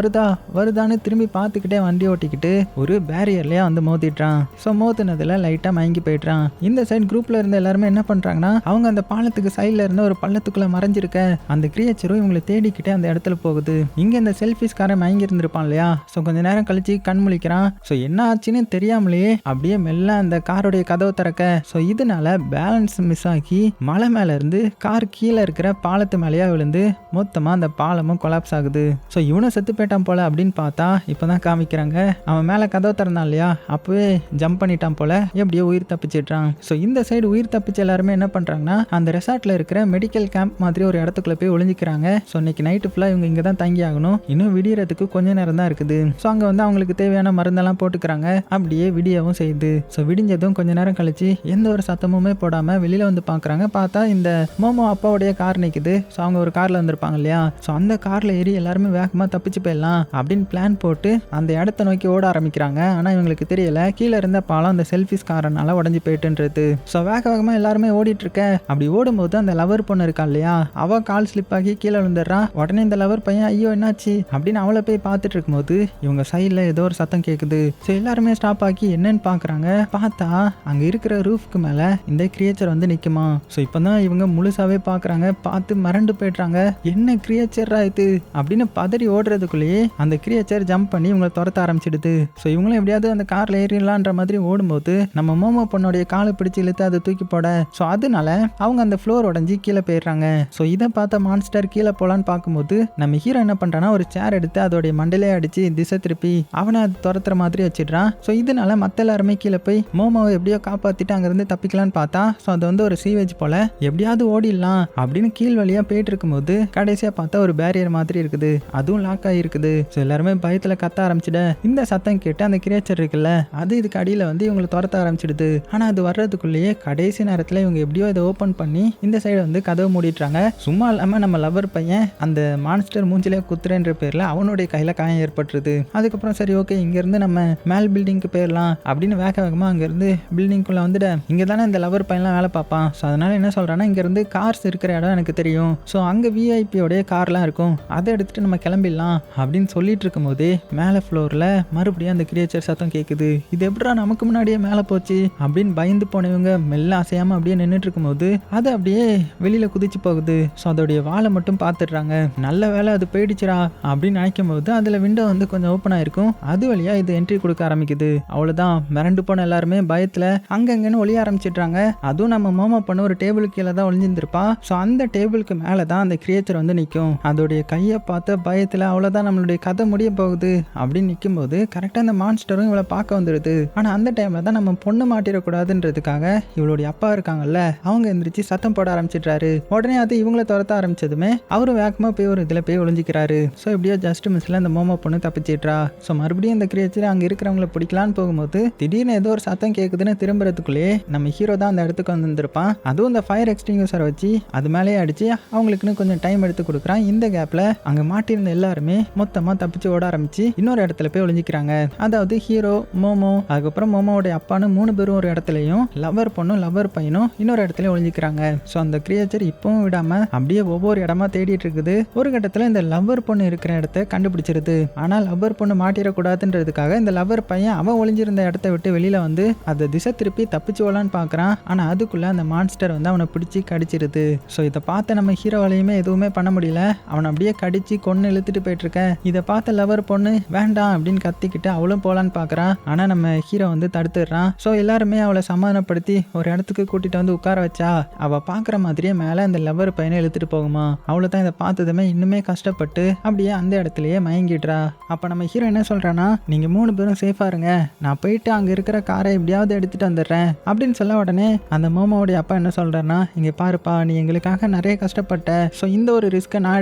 வருதான்னு திரும்பி பார்த்துக்கிட்டே வண்டி ஓட்டிக்கிட்டு ஒரு பேரியர்லயே வந்து மோதிட்டான். ஸோ மோதினதுல லைட்டா மயங்கி போயிட்டான். இந்த சைடு குரூப்ல இருந்த எல்லாருமே என்ன பண்றாங்கன்னா, அவங்க அந்த பாலத்துக்கு சைட்ல இருந்த ஒரு பள்ளத்துக்குள்ள மறைஞ்சிருக்க அந்த கிரியேச்சரும் இவங்களை தேடிக்கிட்டே அந்த இடத்துல போகுது. இங்க இந்த செல்ஃபிஸ்காரன் மயங்கி இருந்திருப்பான் இல்லையா, ஸோ கொஞ்ச நேரம் கழிச்சு கண் முழிக்கிறான். ஸோ என்ன ஆச்சுன்னு தெரியாமலேயே அப்படியே மெல்ல அந்த காரோடைய கதவை திறக்க, ஸோ இதனால பேலன்ஸ் மிஸ் ஆகி மலை மேல இருந்து கார் கீழே இருக்கிற பாலத்து மேலேயா விழுந்து மொத்தமா அந்த பாலமும் கொலாப்ஸ் ஆகுது. ஸோ இவனும் செத்து போயிட்டான் போல அப்படின்னு பார்த்தா இப்பதான் காமிக்கிறாங்க, அவன் மேல கதவை திறந்தான் இல்லையா, அப்பவே ஜம்ப் பண்ணிட்டான் போல, எப்படியோ உயிர் தப்பிச்சிட்டான். ஸோ இந்த சைடு உயிர் தப்பிச்சு எல்லாருமே என்ன பண்றாங்கன்னா, அந்த ரெசார்ட்ல இருக்கிற மெடிக்கல் கேம்ப் மாதிரி ஒரு இடத்துக்குள்ள போய் ஒளிஞ்சிக்கிறாங்க. ஸோ இன்னைக்கு நைட்டு ஃபுல்லா இவங்க இங்க தான் தங்கி ஆகணும், இன்னும் விடியறதுக்கு கொஞ்ச நேரம் தான் இருக்குது. ஸோ அங்க வந்து அவங்களுக்கு தேவையான மருந்தெல்லாம் போட்டுக்கிறாங்க. அப்படியே விடியவும் செய்யுது. ஸோ விடிஞ்சதும் கொஞ்ச நேரம் கழிச்சு எந்த ஒரு சத்தமுமே போடாம வெளியில வந்து பாக்குறாங்க. பார்க்குறாங்க. பார்த்தா இந்த மோமோ அப்பாவுடைய கார் நிற்குது. ஸோ அவங்க ஒரு காரில் வந்திருப்பாங்க இல்லையா, ஸோ அந்த காரில் ஏறி எல்லாருமே வேகமாக தப்பிச்சு போயிடலாம் அப்படின்னு பிளான் போட்டு அந்த இடத்த நோக்கி ஓட ஆரம்பிக்கிறாங்க. ஆனால் இவங்களுக்கு தெரியல கீழே இருந்த பாலம் அந்த செல்ஃபிஸ் காரனால உடஞ்சி போயிட்டுன்றது. ஸோ வேகமாக எல்லாருமே ஓடிட்டு இருக்க. அப்படி ஓடும்போது அந்த லவர் பொண்ணு இருக்கா இல்லையா, அவ கால் ஸ்லிப் ஆகி கீழே விழுந்துடுறான். உடனே இந்த லவர் பையன் ஐயோ என்னாச்சு அப்படின்னு அவளை போய் பார்த்துட்டு இருக்கும்போது இவங்க சைடில் ஏதோ ஒரு சத்தம் கேட்குது. ஸோ எல்லாருமே ஸ்டாப் ஆக்கி என்னன்னு பார்க்குறாங்க. பார்த்தா அங்கே இருக்கிற ரூஃப்க்கு மேலே இந்த கிரியேச்சர் வந்து நிற்குமா. ஸோ இப்போ தான் இவங்க முழுசாவே பார்க்குறாங்க. பார்த்து மறண்டு போய்ட்றாங்க. என்ன கிரியேச்சரா இது அப்படின்னு பதறி ஓடுறதுக்குள்ளேயே அந்த கிரியேச்சர் ஜம்ப் பண்ணி இவங்களை துரத்த ஆரம்பிச்சிடுது. ஸோ இவங்களும் எப்படியாவது அந்த காரில் ஏறிடலான்ற மாதிரி ஓடும்போது நம்ம மோமோ பொண்ணுடைய காலை பிடிச்சி இழுத்து அதை தூக்கி போட, ஸோ அதனால அவங்க அந்த ஃப்ளோர் உடஞ்சி கீழே போயிடுறாங்க. ஸோ இதை பார்த்த மான்ஸ்டர் கீழே போகலான்னு பார்க்கும்போது நம்ம ஹீரோ என்ன பண்ணுறான்னா ஒரு சேர் எடுத்து அதோடைய மண்டலே அடிச்சு திசை திருப்பி அவனை அது துரத்துற மாதிரி வச்சிடுறான். ஸோ இதனால மற்ற எல்லாருமே கீழே போய் மோமோவை எப்படியோ காப்பாற்றிட்டு அங்கேருந்து தப்பிக்கலான்னு பார்த்தா ஸோ அது வந்து ஒரு சீவேஜ் போல எப்படியாவது ஓடிடலாம் அப்படின்னு கீழ் வழியாக போயிட்டு இருக்கும்போது கடைசியாக பார்த்தா ஒரு பேரியர் மாதிரி இருக்குது. அதுவும் லாக் ஆகிருக்குது. ஸோ எல்லாருமே பயத்தில் கத்த ஆரம்பிச்சிட இந்த சத்தம் கேட்டு அந்த கிரியேச்சர் இருக்குல்ல அது இதுக்கு அடியில் வந்து இவங்களை துரத்த ஆரம்பிச்சிடுது. ஆனால் அது வர்றதுக்குள்ளேயே கடைசி நேரத்தில் இவங்க எப்படியோ இதை ஓப்பன் பண்ணி இந்த சைடு வந்து கதவை மூடிட்டுறாங்க. சும்மா இல்லாமல் நம்ம லவர் பையன் அந்த மான்ஸ்டர் மூஞ்சிலே குத்துறேன்ற பேரில் அவனுடைய கையில் காயம் ஏற்பட்டுருது. அதுக்கப்புறம் சரி ஓகே இங்கேருந்து நம்ம மேல் பில்டிங்க்கு போயிடலாம் அப்படின்னு வேகமாக அங்கேருந்து பில்டிங்குள்ளே வந்துட இங்கே தானே இந்த லவர் பையன்லாம் வேலை பார்ப்பான். ஸோ அதனால் என்ன சொல்கிறான்னா இங்கேருந்து கார்ஸ் இருக்கிற இடம் எனக்கு தெரியும். ஸோ அங்கே விஐபியோடைய கார்லாம் இருக்கும், அதை எடுத்துகிட்டு நம்ம கிளம்பிடலாம் அப்படின்னு சொல்லிட்டு இருக்கும் போதே மேலே ஃப்ளோரில் மறுபடியும் அந்த கிரியேச்சர் சத்தம் கேட்குது. இது எப்படா நமக்கு முன்னாடியே மேலே போச்சு அப்படின்னு பயந்து போனவங்க மெல்ல அசையாமல் அப்படியே நின்றுட்டு இருக்கும்போது அது அப்படியே வெளியில் குதிச்சு போகுது. ஸோ அதோடைய வாழை மட்டும் பார்த்துடுறாங்க. நல்ல வேலை அது போயிடுச்சுரா அப்படின்னு நினைக்கும் போது அதில் விண்டோ வந்து கொஞ்சம் ஓப்பன் ஆயிருக்கும். அது வழியாக இது என்ட்ரி கொடுக்க ஆரம்பிக்குது. அவ்வளோதான் மிரண்டு போன எல்லாருமே பயத்தில் அங்கங்கன்னு ஒளிய ஆரம்பிச்சிடுறாங்க. அதுவும் நம்ம மோமோ பண்ண ஒரு டேபிள் கீழே தான் ஒளிஞ்சிருந்திருப்பா. ஸோ அந்த டேபிளுக்கு மேலே தான் அந்த கிரியேச்சர் வந்து நிற்கும். அதோடைய கையை பார்த்த பயத்தில் அவ்வளோதான் நம்மளுடைய கதை முடிய போகுது அப்படின்னு நிற்கும் போது கரெக்டாக அந்த மான்ஸ்டரும் இவளை பார்க்க வந்துடுது. ஆனால் அந்த டைமில் தான் நம்ம பொண்ணு மாட்டிடக்கூடாதுன்றதுக்காக இவளுடைய அப்பா இருக்காங்கல்ல அவங்க எந்திரிச்சு சத்தம் போட ஆரம்பிச்சிடுறாரு. உடனே அது இவங்களை துரத்த ஆரம்பிச்சதுமே அவரும் வேகமாக போய் ஒரு இதில் போய் ஒளிஞ்சிக்கிறாரு. ஸோ எப்படியோ ஜஸ்ட் மிஸ்ல அந்த மோமோ பொண்ணு தப்பிச்சிட்றா. ஸோ மறுபடியும் இந்த கிரியேச்சர் அங்கே இருக்கிறவங்களை பிடிக்கலான்னு போகும்போது திடீர்னு ஏதோ ஒரு சத்தம் கேட்குதுன்னு திரும்புறதுக்குள்ளேயே நம்ம ஹீரோ தான் அந்த இடத்துக்கு வந்திருப்பான். அதுவும் இந்த ஃபயர் எக்ஸ்டிங்யூசரை வச்சு அது மேலேயே அடிச்சு அவங்களுக்குன்னு கொஞ்சம் டைம் எடுத்து கொடுக்குறான். இந்த கேப்ல அங்கே மாட்டியிருந்த எல்லாருமே மொத்தமாக தப்பிச்சு ஓட ஆரம்பிச்சு இன்னொரு இடத்துல போய் ஒளிஞ்சிக்கிறாங்க. அதாவது ஹீரோ, மோமோ, அதுக்கப்புறம் மோமோடைய அப்பான்னு 3 பேரும் ஒரு இடத்துலையும் லவர் பொண்ணும் லவர் பையனும் இன்னொரு இடத்துல ஒளிஞ்சிக்கிறாங்க. ஸோ அந்த கிரியேச்சர் இப்பவும் விடாம அப்படியே ஒவ்வொரு இடமா தேடிட்டு இருக்குது. ஒரு கட்டத்தில் இந்த லவர் பொண்ணு இருக்கிற இடத்த கண்டுபிடிச்சிருது. ஆனால் லவர் பொண்ணு மாட்டிடக்கூடாதுன்றதுக்காக இந்த லவர் பையன் அவன் ஒளிஞ்சிருந்த இடத்த விட்டு வெளியில வந்து அதை திசை திருப்பி தப்பிச்சு ஓலான்னு பார்க்குறான். ஆனால் அதுக்குள்ள அந்த மான்ஸ்டர் வந்து அவனை பிடிச்சி கடிச்சிருது. ஸோ இதை பார்த்த நம்ம ஹீரோவாலையுமே எதுவுமே பண்ண முடியல. அவனை அப்படியே கடிச்சு கொன்று இழுத்துட்டு போயிட்டு இருக்கேன். இதை பார்த்த லவர் பொண்ணு வேண்டாம் அப்படின்னு கத்திக்கிட்டு அவளும் போலான்னு பார்க்குறான். ஆனால் நம்ம ஹீரோ வந்து தடுத்துடுறான். ஸோ எல்லாருமே அவளை சமாதானப்படுத்தி ஒரு இடத்துக்கு கூட்டிட்டு வந்து உட்கார வச்சா அவள் பார்க்குற மாதிரியே மேலே அந்த லவர் பையனை இழுத்துட்டு போகுமா. அவளை தான் இதை பார்த்ததுமே இன்னுமே கஷ்டப்பட்டு அப்படியே அந்த இடத்துலயே மயங்கிடுறா. அப்போ நம்ம ஹீரோ என்ன சொல்றான்னா நீங்கள் 3 பேரும் சேஃபாக இருங்க, நான் போயிட்டு அங்கே இருக்கிற காரை எப்படியாவது எடுத்துட்டு வந்துடுறேன் அப்படின்னு சொல்ல உடனே அந்த மோமோடைய அப்பா என்ன சொல்றாருன்னா இங்கே பாருப்பா நீ எங்களுக்காக நிறைய கஷ்டப்பட்ட, ஸோ இந்த ஒரு ரிஸ்க்கை நான்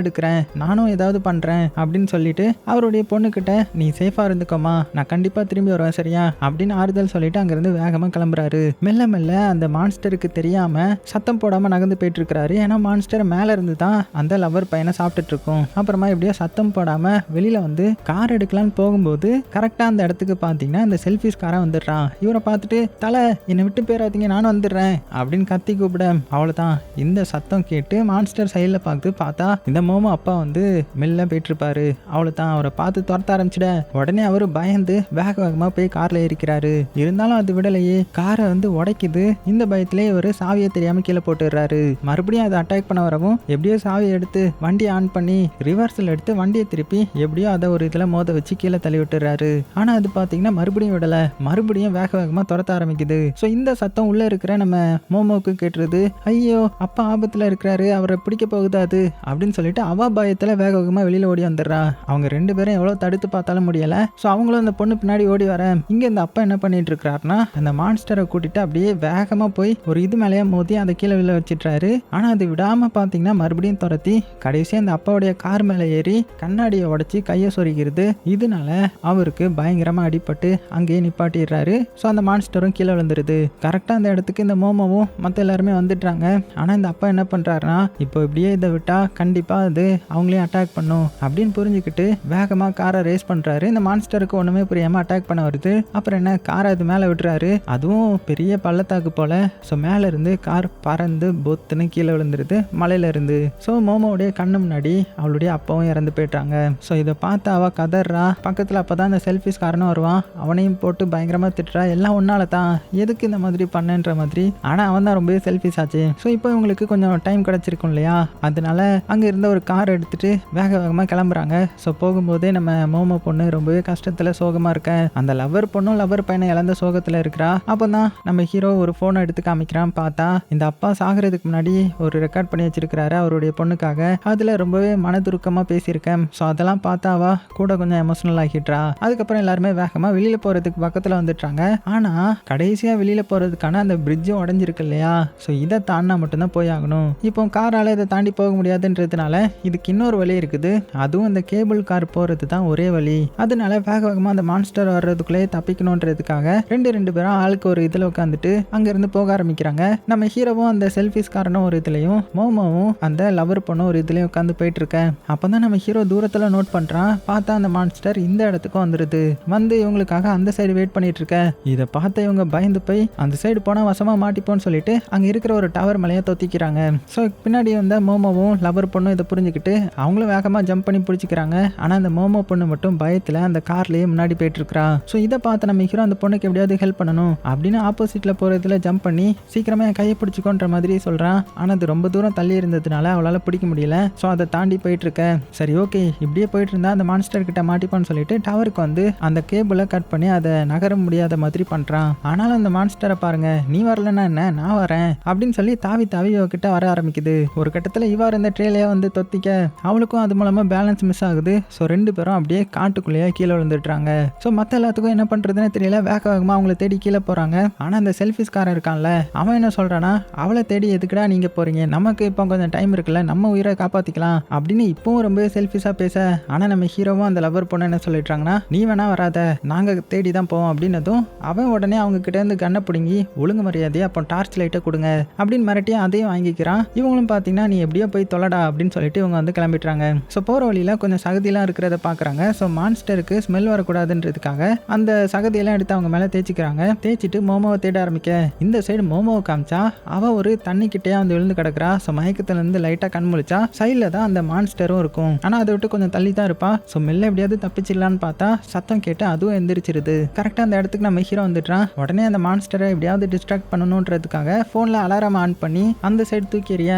எடுக்கிறேன், நானும் ஏதாவது பண்ணுறேன் அப்படின்னு சொல்லிட்டு அவருடைய பொண்ணுக்கிட்ட நீ சேஃபாக இருந்துக்கோமா, நான் கண்டிப்பாக திரும்பி வருவேன் சரியா அப்படின்னு ஆறுதல் சொல்லிட்டு அங்கேருந்து வேகமாக கிளம்புறாரு. மெல்ல மெல்ல அந்த மான்ஸ்டருக்கு தெரியாம சத்தம் போடாமல் நகர்ந்து போயிட்டு இருக்கிறாரு. ஏன்னா மான்ஸ்டர் மேலே இருந்து தான் அந்த லவர் பையனை சாப்பிட்டுட்டு இருக்கும். அப்புறமா எப்படியோ சத்தம் போடாமல் வெளியில் வந்து கார் எடுக்கலான்னு போகும்போது கரெக்டாக அந்த இடத்துக்கு பார்த்தீங்கன்னா இந்த செல்ஃபிஸ் காரை வந்துடுறான். இவரை பார்த்துட்டு தலை என்னை விட்டு போயிடாதீங்க நானும் வந்துடுறேன் அப்படின்னு கத்தி கூப்பிட அவ்வளோதான். இந்த சத்தம் கேட்டு மான்ஸ்டர் சைடில் பார்த்தா இந்த மோமோ அப்பா வந்து மெல்ல போயிட்டு இருப்பாரு. அவ்வளோதான் அவரை பார்த்து துரத்த ஆரம்பிச்சிட உடனே அவரு பயந்து வேகமாக போய் காரில் ஏறிக்கிறாரு. இருந்தாலும் அது விடலையே, காரை வந்து உடைக்குது. இந்த பயத்திலே ஒரு சாவியை தெரியாம கீழே போட்டுடுறாரு. மறுபடியும் அதை அட்டாக் பண்ண வரவும் எப்படியோ சாவியை எடுத்து வண்டியை ஆன் பண்ணி ரிவர்ஸில் எடுத்து வண்டியை திருப்பி எப்படியோ அதை ஒரு இதில் மோத வச்சு கீழே தள்ளி விட்டுறாரு. ஆனால் அது பார்த்தீங்கன்னா மறுபடியும் விடலை, மறுபடியும் வேகமாக துரத்த ஆரம்பிக்குது. ஸோ இந்த சத்தம் உள்ளே இருக்கிற நம்ம மோமோவுக்கு கேட்டுருது. ஐயோ அப்பா ஆபத்தில் இருக்கிறாரு, அவரை பிடிக்க போகுது அது அப்படின்னு சொல்லிட்டு அவ பயத்தில் வேகமாக வெளியில் ஓடி வந்துடுறா. அவங்க 2 பேரும் எவ்வளோ தடுத்து பார்த்தாலும் முடியலை. ஸோ அவங்களும் அந்த பொண்ணு பின்னாடி ஓடி வர இங்கே இந்த அப்பா என்ன பண்ணிட்டு இருக்கிறாருன்னா அந்த மான்ஸ்டரை கூட்டிட்டு அப்படியே வேகமாக போய் ஒரு இது மேலேயே மோதி அதை கீழே விழ வச்சிட்றாரு. ஆனால் அது விடாமல் பார்த்தீங்கன்னா மறுபடியும் துரத்தி கடைசியாக அந்த அப்பாவுடைய கார் மேலே ஏறி கண்ணாடியை உடச்சி கையை சொருகிறது. இதனால அவருக்கு பயங்கரமாக அடிபட்டு அங்கேயே நிப்பாட்டிடுறாரு. ஸோ அந்த மான்ஸ்டரும் கீழே விழுந்துருது. கரெக்டாக அந்த இடத்துக்கு இந்த மோமோவும் மற்ற எல்லாருமே எல்லாருமே வந்துட்டாங்க. ஆனா இந்த அப்பா என்ன பண்றாருன்னா, இப்போ இப்படியே இதை விட்டா கண்டிப்பா அது அவங்களையும் அட்டாக் பண்ணும் அப்படின்னு புரிஞ்சுக்கிட்டு வேகமா காரை ரேஸ் பண்றாரு. இந்த மான்ஸ்டருக்கு ஒண்ணுமே புரியாம அட்டாக் பண்ண வருது. அப்புறம் என்ன, காரை அது மேல விடுறாரு. அதுவும் பெரிய பள்ளத்தாக்கு போல. ஸோ மேல இருந்து கார் பறந்து பொத்துன்னு கீழே விழுந்துருது மலையில இருந்து. ஸோ மோமோடைய கண்ணு முன்னாடி அவளுடைய அப்பாவும் இறந்து போயிட்டாங்க. ஸோ இதை பார்த்து அவ கதறா. பக்கத்துல அப்பதான் அந்த செல்ஃபிஸ் காரனும் வருவான். அவனையும் போட்டு பயங்கரமா திட்டுறா. எல்லாம் ஒன்னால தான், எதுக்கு இந்த மாதிரி பண்ணன்ற மாதிரி. ஆனா அவன் தான் ரொம்பவே செல்ஃபிஸ் ஆச்சு. ஸோ இப்போ இவங்களுக்கு கொஞ்சம் டைம் கிடைச்சிருக்கும் இல்லையா, அதனால அங்க இருந்த ஒரு கார் எடுத்துட்டு வேக வேகமா கிளம்புறாங்க. ஸோ போகும்போதே நம்ம மோமோ பொண்ணு ரொம்பவே கஷ்டத்துல சோகமா இருக்க. அந்த லவர் பொண்ணும் லவர் பையனை இழந்த சோகத்துல இருக்கிறா. அப்பதான் நம்ம ஹீரோ ஒரு போனை எடுத்து காமிக்கிறான். பார்த்தா இந்த அப்பா சாகிறதுக்கு முன்னாடி ஒரு ரெக்கார்ட் பண்ணி வச்சிருக்கிறாரு அவருடைய பொண்ணுக்காக. அதுல ரொம்பவே மனதுருக்கமா பேசியிருக்கேன். ஸோ அதெல்லாம் பார்த்தாவா கூட கொஞ்சம் எமோஷனல் ஆகிட்டா. அதுக்கப்புறம் எல்லாருமே வேகமா வெளியில போறதுக்கு பக்கத்துல வந்துட்டாங்க. ஆனா கடைசியா வெளியில போறதுக்கான அந்த பிரிட்ஜும் உடஞ்சிருக்கு இல்லையா, ஸோ இதை தாண்டினா மட்டும்தான் போய் ஆகணும். இப்போ காரால இதை தாண்டி போக முடியாதுன்றதுனால இதுக்கு இன்னொரு வழி இருக்குது. அதுவும் இந்த கேபிள் கார் போறது தான் ஒரே வழி. அதனால வேக வேகமா அந்த மான்ஸ்டர் வர்றதுக்குள்ளே தப்பிக்கணும்ன்றதுக்காக ரெண்டு பேரும் ஆளுக்கு ஒரு இதுல உட்காந்துட்டு அங்க இருந்து போக ஆரம்பிக்கிறாங்க. நம்ம ஹீரோவும் அந்த செல்ஃபிஸ் காரனும் ஒரு இதுலயும் மோமோவும் அந்த லவர் பொண்ணும் ஒரு இதுலயும் உட்காந்து போயிட்டு இருக்கேன். அப்பதான் நம்ம ஹீரோ தூரத்துல நோட் பண்றான். பார்த்தா அந்த மான்ஸ்டர் இந்த இடத்துக்கும் வந்துருது. வந்து இவங்களுக்காக அந்த சைடு வெயிட் பண்ணிட்டு இருக்க. இதை பார்த்த இவங்க பயந்து போய் அந்த சைடு போனா வசமா மாட்டிப்போன்னு சொல்லிட்டு அங்க இருக்கிற ஒரு டவர் மலையை தொத்திக்கிறாங்க. ஸோ பின்னாடி வந்த மோமோவும் லவர் பொண்ணும் இதை புரிஞ்சுக்கிட்டு அவங்களும் வேகமா ஜம்ப் பண்ணி பிடிச்சிக்கிறாங்க. ஆனா அந்த மோமோ பொண்ணு மட்டும் பயத்துல அந்த கார்லயே முன்னாடி போயிட்டு இருக்கா. ஸோ இதை பார்த்து நம்ம ஹீரோ அந்த பொண்ணுக்கு எப்படியாவது ஹெல்ப் பண்ணணும் அப்படின்னு ஆப்போசிட்ல போறதுல ஜம்ப் பண்ணி சீக்கிரமா என் கையை பிடிச்சிக்கோன்ற மாதிரி சொல்றான். ஆனா அது ரொம்ப தூரம் தள்ளி இருந்ததுனால அவளால பிடிக்க முடியல. ஸோ அதை தாண்டி போயிட்டு இருக்க. சரி ஓகே, இப்படியே போயிட்டு இருந்தா அந்த மான்ஸ்டர் கிட்ட மாட்டிப்பான்னு சொல்லிட்டு டவருக்கு வந்து அந்த கேபிளை கட் பண்ணி அதை நகர முடியாத மாதிரி பண்றான். ஆனாலும் அந்த மான்ஸ்டரை பாருங்க, நீ வரலன்னா என்ன, நான் வரேன் அப்படின்னு சொல்லி தாவி தாவி இவகிட்ட வர ஆரம்பிக்குது. ஒரு கட்டத்துல இவா இருந்த ட்ரெயிலையே வந்து தொத்திக்க அவளுக்கும் அது மூலமா பேலன்ஸ் மிஸ் ஆகுது. ஸோ ரெண்டு பேரும் அப்படியே காட்டுக்குள்ளேயே கீழே விழுந்துட்டுறாங்க. ஸோ மற்ற எல்லாத்துக்கும் என்ன பண்றதுன்னு தெரியல. வேக வேகமா அவங்கள தேடி கீழே போறாங்க. ஆனா அந்த செல்ஃபிஸ்காரன் இருக்கான்ல, அவன் என்ன சொல்றானா, அவளை தேடி எதுக்குடா நீங்க போறீங்க, நமக்கு இப்போ கொஞ்சம் டைம் இருக்குல்ல, நம்ம உயிரை காப்பாத்திக்கலாம் அப்படின்னு இப்பவும் ரொம்ப செல்ஃபிஸா பேச. ஆனா நம்ம ஹீரோவும் அந்த லவர் பொண்ணு என்ன சொல்லிட்டாங்கன்னா, நீ வேணா வராத, நாங்க தேடி தான் போவோம் அப்படின்னதும் அவன் உடனே அவங்க கிட்ட இருந்து கண்ணை பிடுங்கி ஒழுங்கு மரியாதையா அப்போ டார்ச் லைட்டை கொடுங்க அப்படின்னு மிரட்டி அதையும் வாங்கிக்கிறான். இவங்களும் பாத்தீங்கன்னா நீ எப்படியோ போய் தொலைடா அப்படின்னு சொல்லிட்டு இவங்க வந்து கிளம்பிட்டுறாங்க. ஸோ போற வழியில கொஞ்சம் சகதியெல்லாம் இருக்கிறத பாக்குறாங்க. ஸோ மான்ஸ்டருக்கு ஸ்மெல் வரக்கூடாதுன்றதுக்காக அந்த சகதியெல்லாம் எடுத்து அவங்க மேல தேய்ச்சிக்கிறாங்க. தேய்ச்சிட்டு மோமோவை தேட ஆரம்பிக்க இந்த சைடு மோமோவை காமிச்சா அவ ஒரு தண்ணி கிட்டே வந்து விழுந்து கிடக்குறா. ஸோ மயக்கத்துல இருந்து லைட்டா கண் முழிச்சா சைட்ல தான் அந்த மான்ஸ்டரும் இருக்கும். ஆனா அதை விட்டு கொஞ்சம் தள்ளி தான் இருப்பா. ஸோ மெல்ல எப்படியாவது தப்பிச்சிடலான்னு பார்த்தா சத்தம் கேட்டு அதுவும் எந்திரிச்சிருது. கரெக்டா அந்த இடத்துக்கு நம்ம ஹீரோ வந்துட்டான். உடனே அந்த மான்ஸ்டரை எப்படியாவது டிஸ்ட்ராக்ட் பண்ணணும்ன்றதுக்காக போன்ல அலாரம் ஆன் பண்ணி அந்த சைடு தூக்கி எறிய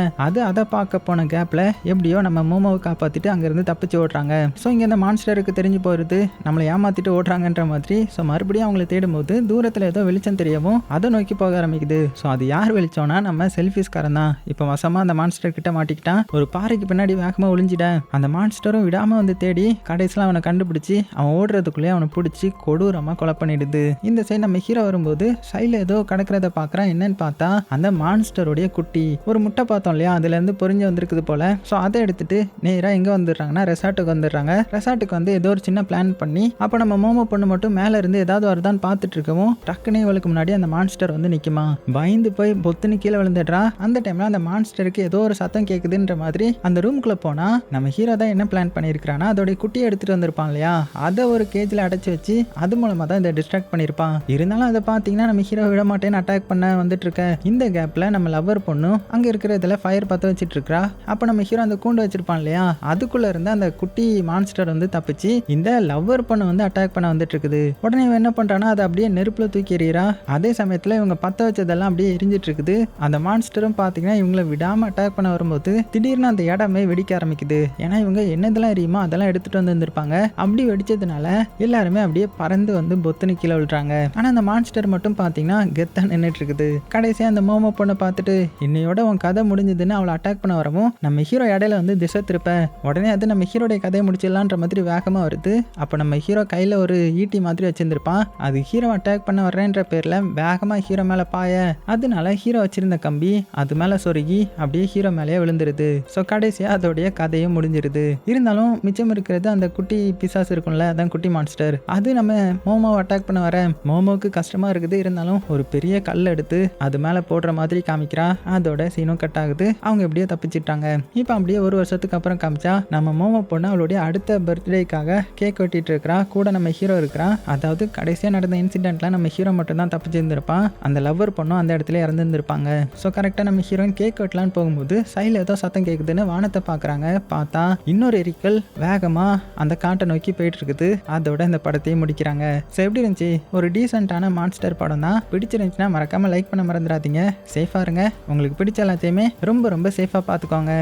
அதை பார்க்க போன கேப்ல எப்படியோ நம்ம மோமோவை காப்பாத்திட்டு அங்க இருந்து தப்பிச்சு ஓடுறாங்க. ஸோ இங்க இந்த மான்ஸ்டருக்கு தெரிஞ்சு போயிருது நம்மளை ஏமாத்திட்டு ஓடுறாங்கன்ற மாதிரி. ஸோ மறுபடியும் அவங்களை தேடும் போது தூரத்துல ஏதோ வெளிச்சம் தெரியவும் அதை நோக்கி போக ஆரம்பிக்குது. ஸோ அது யார் வெளிச்சோம்னா நம்ம செல்ஃபிஸ்காரன் தான். இப்போ வசமா அந்த மான்ஸ்டர் கிட்ட மாட்டிக்கிட்டான். ஒரு பாறைக்கு பின்னாடி வேகமா ஒளிஞ்சிட அந்த மான்ஸ்டரும் விடாம வந்து தேடி கடைசியில் அவனை கண்டுபிடிச்சி அவன் ஓடுறதுக்குள்ளே அவனை பிடிச்சி கொடூரமா கொலை பண்ணிடுது. இந்த சைடு நம்ம ஹீரோ வரும்போது சைட்ல ஏதோ கிடக்கிறத பாக்குறான். என்னன்னு பார்த்தா அந்த மான்ஸ்டருடைய குட்டி ஒரு முட்டை பார்த்தோம் இல்லையா, அதுல இருந்து பொறிஞ்சு வந்திருக்குது போல. ஸோ அதை எடுத்துட்டு நேரா எங்க வந்துடுறாங்கன்னா ரெசார்ட்டுக்கு வந்துடுறாங்க. ரெசார்ட்டுக்கு வந்து ஏதோ ஒரு சின்ன பிளான் பண்ணி அப்போ நம்ம மோமோ பொண்ணு மட்டும் மேல இருந்து ஏதாவது வருதான்னு பார்த்துட்டு இருக்கவும் டக்குனே இவளுக்கு முன்னாடி அந்த மான்ஸ்டர் வந்து நிக்குமா. பயந்து போய் பொத்துன்னு கீழே விழுந்துடுறா. அந்த டைம்ல அந்த மான்ஸ்டருக்கு ஏதோ ஒரு சத்தம் கேக்குதுன்ற மாதிரி அந்த ரூம்குள்ள போனா நம்ம ஹீரோ தான் என்ன பிளான் பண்ணிருக்கானா, அதோட குட்டியை எடுத்துட்டு வந்திருப்பான் இல்லையா, அதை ஒரு கேஜ்ல அடைச்சு வச்சு அது மூலமா தான் இதை டிஸ்ட்ராக்ட் பண்ணிருப்பான். இருந்தாலும் அதை பாத்தீங்கன்னா நம்ம ஹீரோ விட மாட்டேன்னு அட்டாக் பண்ண வந்துட்டு இருக்க. இந்த கேப்ல நம்ம லவர் பொண்ணும் அங்க இருக்கிறதுல ஃபயர் பத்த வச்சிட்டு இருக்கா. அப்ப நம்ம ஹீரோ அந்த கூண்டு வச்சிருப்பான் இல்லையா, அதுக்குள்ள இருந்து அந்த குட்டி மான்ஸ்டர் வந்து தப்பிச்சு இந்த லவர் பொண்ணு வந்து அட்டாக் பண்ண வந்துட்டு இருக்குது. உடனே இவன் என்ன பண்றானா அதை அப்படியே நெருப்புல தூக்கி எறியறா. அதே சமயத்துல இவங்க பத்த வச்சதெல்லாம் அப்படியே எரிஞ்சிட்டு இருக்குது. அந்த மான்ஸ்டரும் பாத்தீங்கன்னா இவங்களை விடாம அட்டாக் பண்ண வரும்போது திடீர்னு அந்த இடமே வெடிக்க ஆரம்பிக்குது. ஏன்னா இவங்க என்னதெல்லாம் எரியுமோ அதெல்லாம் எடுத்துட்டு வந்து இருந்திருப்பாங்க. அப்படி வெடிச்சதுனால எல்லாருமே அப்படியே பறந்து வந்து பொத்துன்னு கீழே விழுறாங்க. ஆனா அந்த மான்ஸ்டர் மட்டும் பாத்தீங்கன்னா கெத்தா நின்னுட்டு இருக்குது. கடைசியா அந்த மோமோ பொண்ணை பார்த்துட்டு இன்னையோட உன் கதை முடிஞ்சதுன்னு அவளை அட்டாக் பண்ண வரவும் நம்ம ஹீரோ இடையில வந்து திசை திருப்ப உடனே அது நம்ம ஹீரோடைய கதையை முடிச்சிடலான்ற மாதிரி வேகமா வருது. அப்ப நம்ம ஹீரோ கையில ஒரு ஈட்டி மாதிரி வச்சிருந்திருப்பான். அது ஹீரோ அட்டாக் பண்ண வர்றேன்ற பேர்ல வேகமா ஹீரோ மேல பாய அதனால ஹீரோ வச்சிருந்த கம்பி அது மேல சொருகி அப்படியே ஹீரோ மேலேயே விழுந்துருது. ஸோ கடைசியா அதோடைய கதையும் முடிஞ்சிருது. இருந்தாலும் மிச்சம் இருக்கிறது அந்த குட்டி பிசாஸ் இருக்கும்ல, அதான் குட்டி மான்ஸ்டர். அது நம்ம மோமோவை அட்டாக் பண்ண வர மோமோவுக்கு கஷ்டமா இருக்குது. இருந்தாலும் ஒரு பெரிய கல் எடுத்து அது மேல போடுற மாதிரி காமிக்கிறா. அதோட சீனும் கட் ஆகுது. அவங்க எப்படியோ தப்பிச்சிட்டாங்க. இப்போ அப்படியே ஒரு வருஷத்துக்கு அப்புறம் காமிச்சா நம்ம மோமோ பொண்ணு அவளுடைய அடுத்த பர்த்டேக்காக கேக் வெட்டிட்டு இருக்கிறா. கூட நம்ம ஹீரோ இருக்கிறான். அதாவது கடைசியாக நடந்த இன்சிடென்ட்ல நம்ம ஹீரோ மட்டும் தான் தப்பிச்சிருந்திருப்பான். அந்த லவ்வர் பொண்ணும் அந்த இடத்துல இறந்துருந்துருப்பாங்க. ஸோ கரெக்டாக நம்ம ஹீரோயின் கேக் வெட்டலான்னு போகும்போது சைடில் ஏதோ சத்தம் கேட்குதுன்னு வானத்தை பார்க்குறாங்க. பார்த்தா இன்னொரு எரிக்கல் வேகமாக அந்த காட்டை நோக்கி போயிட்டு இருக்குது. அதோட இந்த படத்தையும் முடிக்கிறாங்க. ஸோ எப்படி இருந்துச்சு? ஒரு டீசெண்டான மான்ஸ்டர் படம் தான். பிடிச்சிருந்துச்சுன்னா மறக்காமல் லைக் பண்ண மறந்துடாதீங்க. சேஃபாக இருங்க. உங்களுக்கு பிடிச்ச எல்லாத்தையுமே ரொம்ப ரொம்ப சேஃபாக பார்த்துக்கோங்க.